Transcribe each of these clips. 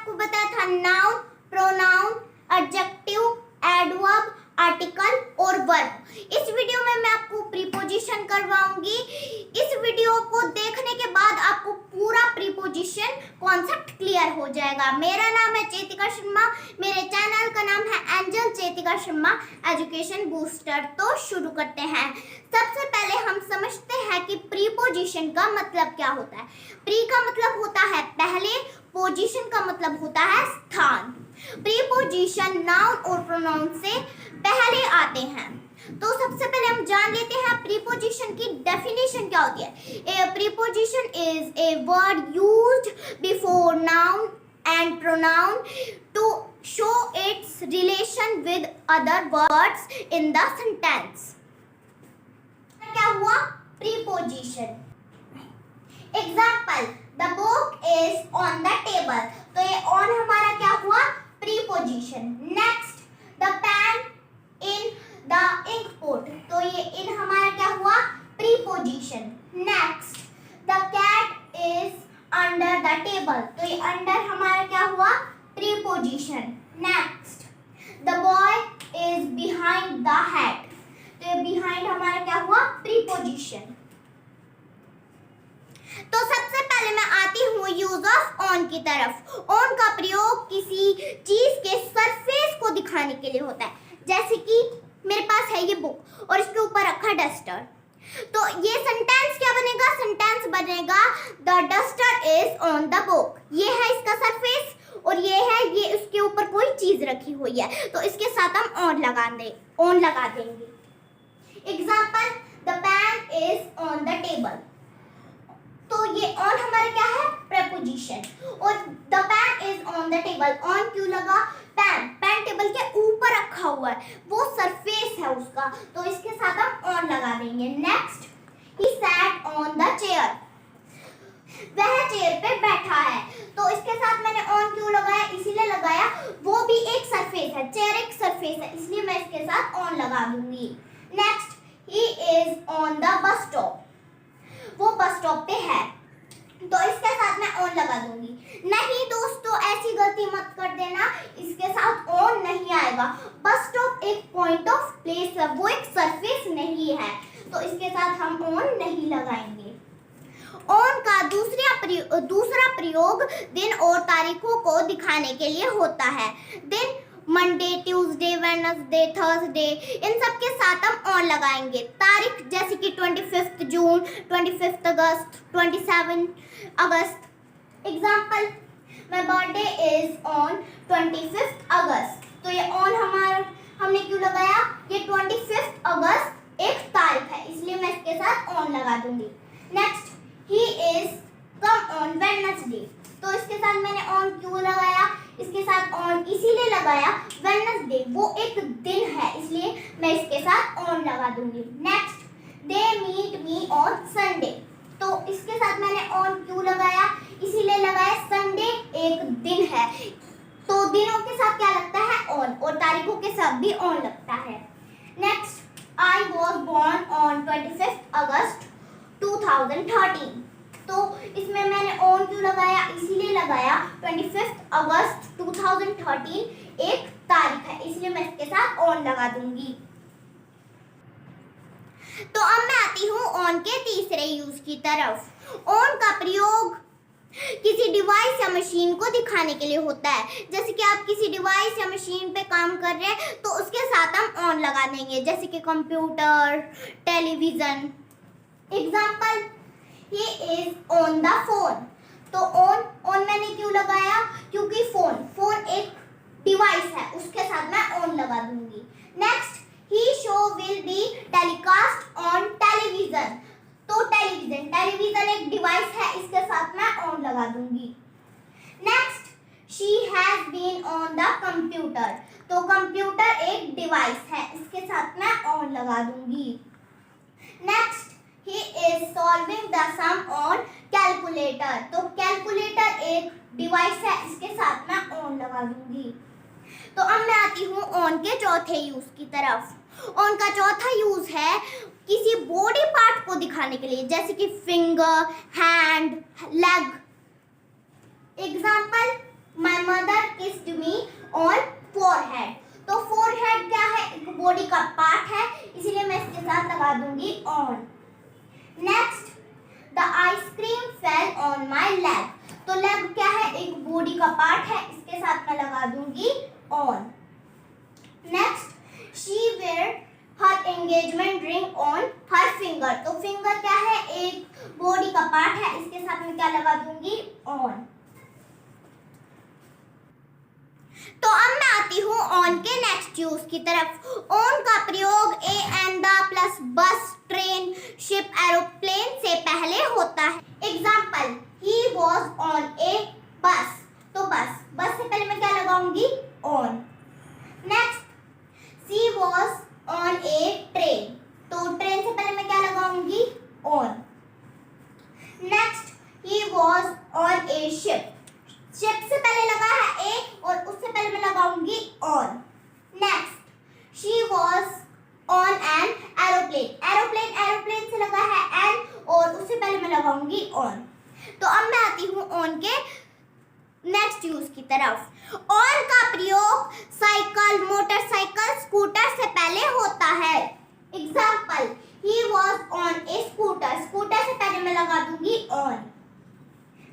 आपको बताया था noun, pronoun, adjective, adverb, article और वर्ब। इस वीडियो में मैं आपको प्रीपोजिशन करवाऊंगी। इस वीडियो को देखने के बाद आपको पूरा प्रीपोजिशन कॉन्सेप्ट क्लियर हो जाएगा। मेरा नाम है चेतिका शर्मा, मेरे चैनल का नाम है एंजल चेतिका शर्मा एजुकेशन बूस्टर। तो शुरू करते हैं। सबसे पहले हम समझते हैं कि प्रीपोजिशन का मतलब क्या होता है। प्री का मतलब होता है पहले, पोजीशन का मतलब होता है स्थान। प्रीपोजिशन नाउन और प्रोनाउन से पहले आते हैं। तो सबसे पहले हम जान लेते हैं प्रीपोजिशन की डेफिनेशन क्या होती है। A preposition is a word used before noun and pronoun to show its relation with other words in the sentence. क्या हुआ? Preposition. Example, the book is on the table. तो ये ऑन हमारा क्या हुआ? Preposition. Next, the pen in the ink pot. तो ये in हमारा क्या हुआ? Preposition. Next, the cat is under the table. तो ये अंडर हमारा क्या हुआ? Preposition. Next, the boy is behind the head. तो ये बिहाइंड हमारा क्या हुआ? प्रीपोजिशन। तो सबसे पहले मैं आती हूँ यूज ऑफ ऑन की तरफ। ऑन का प्रयोग किसी चीज के सरफेस को दिखाने के लिए होता है। जैसे कि मेरे पास है ये बुक और इसके ऊपर रखा डस्टर। तो ये सेंटेंस क्या बनेगा? सेंटेंस बनेगा the duster is on the book. ये है इसका सरफेस और ये है ये उसके ऊपर कोई चीज रखी हुई है। तो इसके साथ हम ऑन लगा देंगे। Example, the pen is on the table. तो ये ऑन हमारा क्या है? प्रीपोजिशन। और the pen is on the table, on क्यों लगा? पेन टेबल के ऊपर रखा हुआ है, वो सरफेस है उसका, तो इसके साथ हम ऑन लगा देंगे। Next, he sat on the chair. वह चेयर पे बैठा है। तो इसके साथ मैंने ऑन क्यों लगाया? इसीलिए लगाया, वो भी एक सरफेस है, चेयर एक सरफेस है, इसलिए मैं इसके साथ ऑन लगा दूंगी। Next, he is on the bus stop. वो बस स्टॉप पे है, तो इसके साथ मैं ऑन लगा दूंगी। नहीं दोस्तों, ऐसी गलती मत कर देना, इसके साथ ऑन नहीं आएगा। बस स्टॉप एक पॉइंट ऑफ प्लेस है, वो एक सरफेस नहीं है, तो इसके साथ हम ऑन नहीं लगाएंगे। ऑन का दूसरा प्रयोग दिन और तारीखों को दिखाने के लिए होता है। दिन मंडे, ट्यूसडे, वेडनेसडे, थर्सडे, इन सब के साथ हम ऑन लगाएंगे। तारीख जैसे कि 25 जून, 25 अगस्त, 27 अगस्त। Example, my birthday is on 25 August. तो ये ऑन हमने क्यों लगाया? ये 25 अगस्त एक तारीख है, इसलिए मैं इसके साथ ऑन लगा दूंगी। Next, he is come on Wednesday. तो इसके साथ मैंने ऑन क्यों लगाया? इसके साथ ऑन इसीलिए लगाया, वेडनेसडे वो एक दिन है, इसलिए मैं इसके साथ ऑन लगा दूंगी। Next, they meet me on Sunday. तो इसके साथ मैंने ऑन क्यों लगाया? इसीलिए लगाया, संडे एक दिन है, तो दिनों के साथ क्या लगता है? ऑन, और तारीखों के साथ भी ऑन लगता है। Next, I was born on 25 अगस्त 2013। तो इसमें मैंने ऑन क्यों लगाया? इसीलिए लगाया, 25 अगस्त 2013 एक तारीख है, इसलिए मैं इसके साथ ऑन लगा दूंगी। तो अब मैं आती हूँ ऑन के तीसरे यूज की तरफ। ऑन का प्रयोग किसी डिवाइस या मशीन को दिखाने के लिए होता है। जैसे कि आप किसी डिवाइस या मशीन पे काम कर रहे हैं, तो उसके साथ हम ऑन लगा देंगे, जैसे कि computer, television. Example, he is on the phone। तो ऑन मैंने क्यों लगाया? क्योंकि फोन एक डिवाइस है, उसके साथ मैं ऑन लगा दूंगी। Next, he show will be telecast on television। तो टेलीविजन एक डिवाइस है, इसके साथ मैं ऑन लगा दूंगी। Next, she has been on the computer। तो कंप्यूटर एक डिवाइस है, इसके साथ मैं ऑन लगा दूंगी। Next, he is solving the sum on calculator। तो कैलकुलेटर एक डिवाइस है, इसके साथ मैं ऑन लगा दूंगी। तो अब मैं आती हूँ ऑन के चौथे यूज की तरफ। ऑन का चौथा यूज है किसी बॉडी पार्ट को दिखाने के लिए, जैसे कि finger, hand, leg. Example, my mother kissed me on forehead. तो फोरहेड क्या है, एक बॉडी का पार्ट है, इसीलिए मैं इसके साथ लगा दूंगी on. Next, the ice cream fell on my leg. तो लेग क्या है, एक बॉडी का पार्ट है, इसके साथ मैं लगा दूंगी on. Next, she where her engagement ring on her finger. तो फिंगर क्या है, एक बॉडी का पार्ट है, इसके साथ मैं क्या लगा दूंगी ऑन। तो अब मैं आती हूँ ऑन के नेक्स्ट यूज की तरफ। ऑन का प्रयोग ए एंड द प्लस बस, ट्रेन, शिप, एरोप्लेन से पहले होता है। एग्जाम्पल, ही वॉज ऑन ए बस। तो बस से पहले मैं क्या लगाऊंगी on. Next, she was on A train. तो ट्रेन से पहले मैं क्या लगाऊंगी on. Next, he was on A ship. Ship से पहले लगा है ए और उससे पहले मैं लगाऊंगी on. Next, she was on an aeroplane. Aeroplane से लगा है एन और उससे पहले मैं लगाऊंगी ऑन। तो अब मैं आती हूँ ऑन के नेक्स्ट यूज की तरफ। ऑन का प्रयोग साइकिल, मोटरसाइकिल, स्कूटर से पहले होता है। Example, he was on A scooter. Scooter से पहले मैं लगा दूंगी on.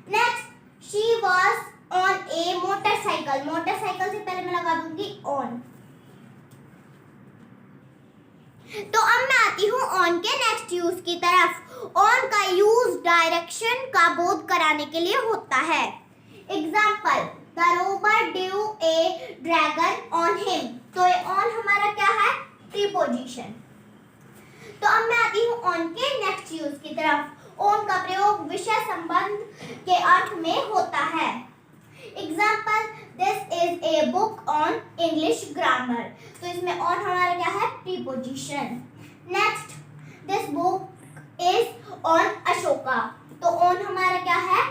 Next, she was on A motorcycle. Motorcycle से पहले मैं लगा दूंगी ऑन। तो अब मैं आती हूँ ऑन के नेक्स्ट यूज की तरफ। ऑन का यूज डायरेक्शन का बोध कराने के लिए होता है। Example, the Rober due A dragon on him. तो ये ऑन हमारा क्या है, प्रीपोजिशन। तो अब मैं आती हूँ ऑन के नेक्स्ट यूज की तरफ। ऑन का प्रयोग विषय संबंध के अर्थ में होता है। Example, this is a book on English grammar. तो इसमें ऑन हमारा क्या है, preposition. Next, this book is on Ashoka. तो ऑन हमारा क्या है,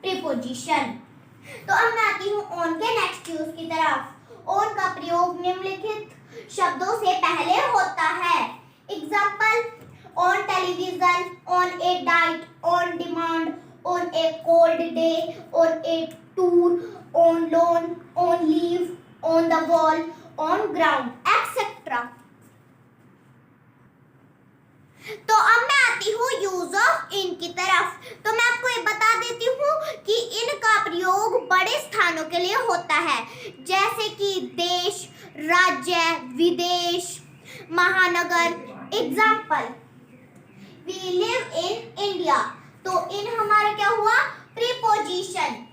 प्रीपोजिशन। तो अब मैं आती हूँ ऑन के नेक्स्ट यूज की तरफ। ऑन का प्रयोग निम्नलिखित शब्दों से पहले होता है। Example, on television, on A diet, on demand, on A cold day, on A tour, on loan, on leave, on the wall, on ground, etcetera. तो अब मैं आती हूँ यूज ऑफ इन की तरफ। तो मैं आपको ये बता देती हूँ कि इन का प्रयोग बड़े स्थानों के लिए होता है, जैसे कि देश, राज्य, विदेश, महानगर। Example, we live in India. तो इन हमारा क्या हुआ, preposition.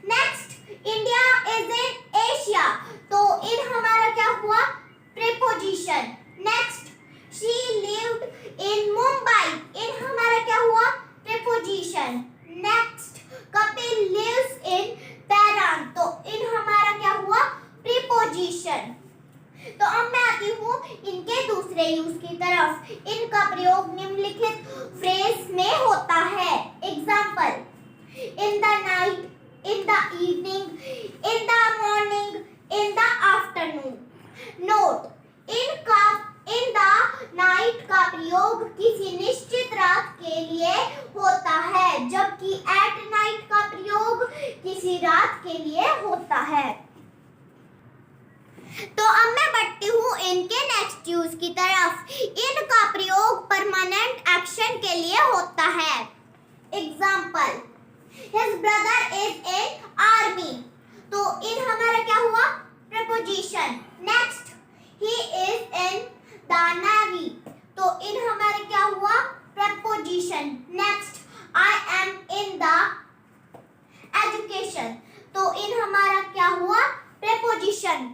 Next, India is in Asia. तो इन हमारा क्या हुआ, preposition. Next, she lived in Mumbai. In हमारा क्या हुआ, preposition. Next, Kapil lives in Paran. तो इन हमारा क्या हुआ, प्रीपोजिशन। तो अब मैं आती हूँ इनके दूसरे यूज की तरफ। इनका प्रयोग निम्नलिखित फ्रेज में होता है। Example, in the night, in the evening, in the morning, in the afternoon. Note, in the night का प्रयोग किसी निश्चित रात के लिए होता है, जबकि एट नाइट का प्रयोग किसी रात के लिए होता है। तो अब मैं बढ़ती हूँ इनके नेक्स्ट यूज की तरफ। इनका प्रयोग परमानेंट एक्शन के लिए होता है। Example, his brother is in army. तो इन हमारा क्या हुआ, preposition. Next, he is in the navy. तो इन हमारा क्या हुआ, preposition. Next, I am in the education. तो इन हमारा क्या हुआ, प्रीपोजिशन।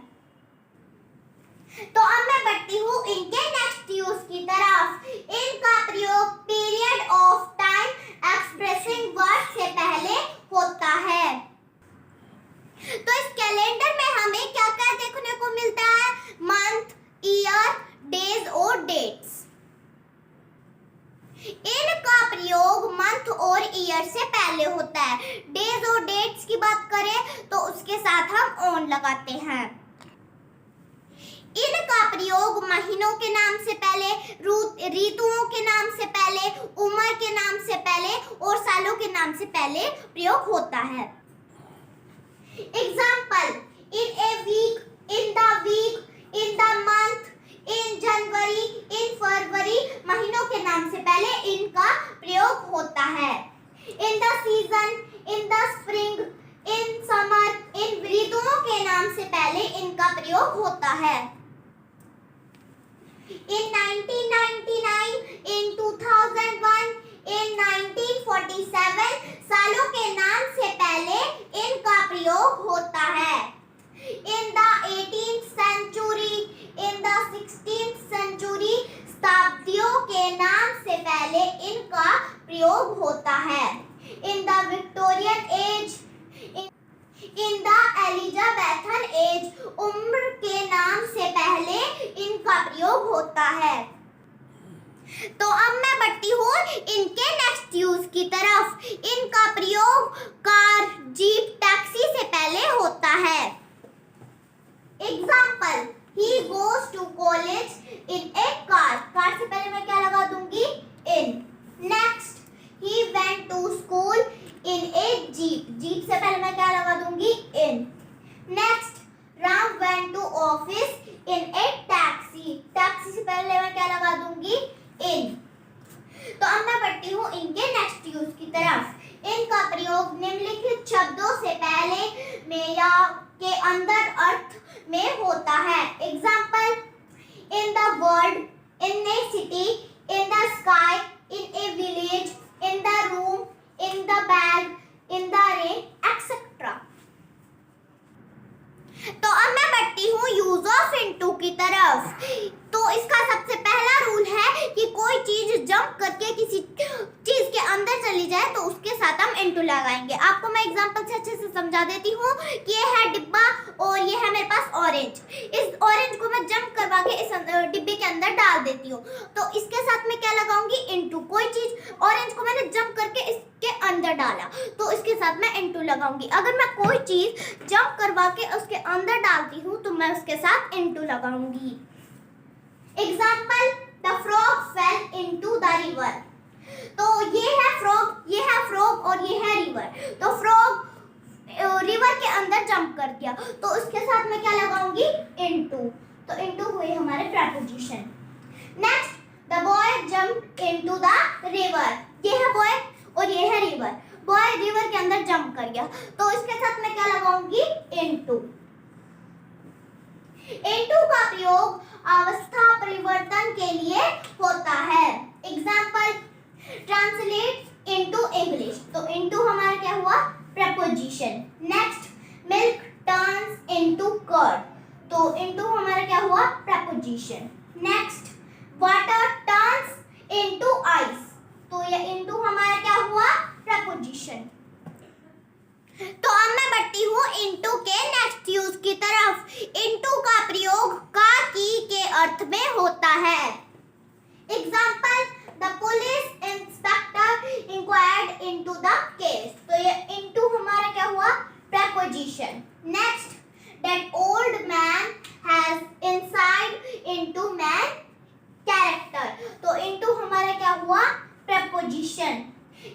तो अब मैं बढ़ती हूँ इनके नेक्स्ट यूज की तरफ। इनका प्रयोग period of time expressing word से पहले होता है। तो इस कैलेंडर में हमें क्या क्या देखने को मिलता है, मंथ, ईयर, डेज और डेट्स। इनका प्रयोग मंथ और ईयर से पहले होता है। डेज और डेट्स की बात करें तो उसके साथ हम ऑन लगाते हैं। इनका प्रयोग महीनों के नाम से पहले, ऋतुओं के नाम से पहले, उम्र के नाम से पहले और सालों के नाम से पहले प्रयोग होता है। Example, in a week, in the week, in the month, in January, in February, महीनों के नाम से पहले इन का प्रयोग होता है। In the season, in the spring, in summer, in ऋतुओं के नाम से पहले इनका प्रयोग होता है। In 1999, in 2001, in 1947 सालों के नाम से पहले इनका प्रयोग होता है। In the 18th century, in the 16th century शताब्दियों के नाम से पहले इनका प्रयोग होता है। In the Victorian age, in the Elizabethan age उम्र के नाम से पहले इनका प्रयोग होता है। तो अब मैं बढ़ती हूँ इनके नेक्स्ट यूज की तरफ। इनका प्रयोग कार, जीप, टैक्सी से पहले होता है। Example, he goes to college in a car. Car से पहले मैं क्या लगा दूंगी? In. Next, he went to school in a jeep. Jeep से पहले मैं क्या लगा दूंगी? In. Next, Ram went to office in a taxi. Taxi से पहले मैं क्या लगा दूंगी? इन। तो अब मैं बढ़ती हूँ इनके नेक्स्ट यूज की तरफ। इनका प्रयोग निम्नलिखित शब्दों से पहले में या के अंदर अर्थ में होता है। Example, in the world, in A city, in the sky, in A village, in the room, in the bag, in the rain, etc. तो अब मैं बढ़ती हूँ यूज ऑफ इनटू की तरफ। तो इसका सबसे पहला रूल है कि कोई चीज जंप करके किसी चीज के अंदर चली जाए तो उसके साथ हम इनटू लगाएंगे। आपको मैं एग्जांपल से अच्छे से समझा देती हूँ कि ये है डिब्बा और ये है मेरे पास ऑरेंज। इस ऑरेंज को मैं जंप करवा के इस डिब्बे के अंदर डाल देती हूँ, तो इसके साथ मैं क्या लगाऊंगी? इनटू। कोई चीज ऑरेंज को मैंने जंप करके इसके अंदर डाला तो इसके साथ मैं इनटू लगाऊंगी। अगर मैं कोई चीज जंप करवा के उसके अंदर डालती हूँ तो मैं उसके साथ इनटू लगाऊंगी। Example, the frog fail into the river. तो ये है फ्रॉग और ये है रिवर। तो फ्रॉग रिवर के अंदर जंप कर गया तो उसके साथ मैं क्या लगाऊंगी? इनटू। तो इनटू हुए हमारे preposition. Next, the boy jump into the river. ये है बॉय और ये है रिवर। बॉय रिवर के अंदर जंप कर गया तो इसके साथ मैं क्या लगाऊंगी? इनटू। इनटू का प्रयोग अवस्था परिवर्तन के लिए होता है। Example, translate into English. तो इनटू हमारा क्या हुआ? Preposition. Next, milk turns into curd. तो इनटू हमारा क्या हुआ? Preposition. Next, water turns into ice. तो ये इनटू हमारा क्या हुआ? प्रेपोजिशन। तो अब मैं बढ़ती हूँ इनटू के नेक्स्ट यूज की तरफ। इनटू का प्रयोग का की के अर्थ में होता है। Example, the police inspector inquired into the case. तो ये इनटू हमारा क्या हुआ? Preposition. Next, that old man has insight into man character. तो इनटू हमारा क्या हुआ? प्रेपोजिशन।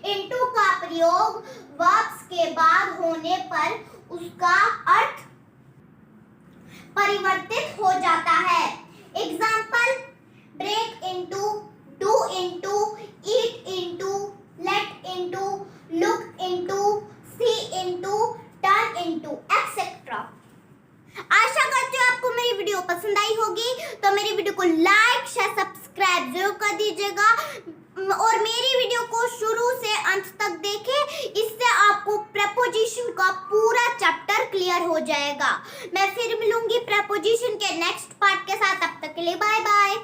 इनटू का प्रयोग वर्ब्स के बाद होने पर उसका अर्थ परिवर्तित हो जाता है। Example, break into, do into, eat into, let into, look into, see into, turn into, etcetera. आशा करती हूँ आपको मेरी वीडियो पसंद आई होगी। तो मेरी वीडियो को लाइक, शेयर, सब्सक्राइब जरूर कर दीजिएगा और मेरी वीडियो को शुरू से अंत तक देखें। इससे आपको प्रेपोजिशन का पूरा चैप्टर क्लियर हो जाएगा। मैं फिर मिलूंगी प्रेपोजिशन के नेक्स्ट पार्ट के साथ। तब तक के लिए बाय बाय।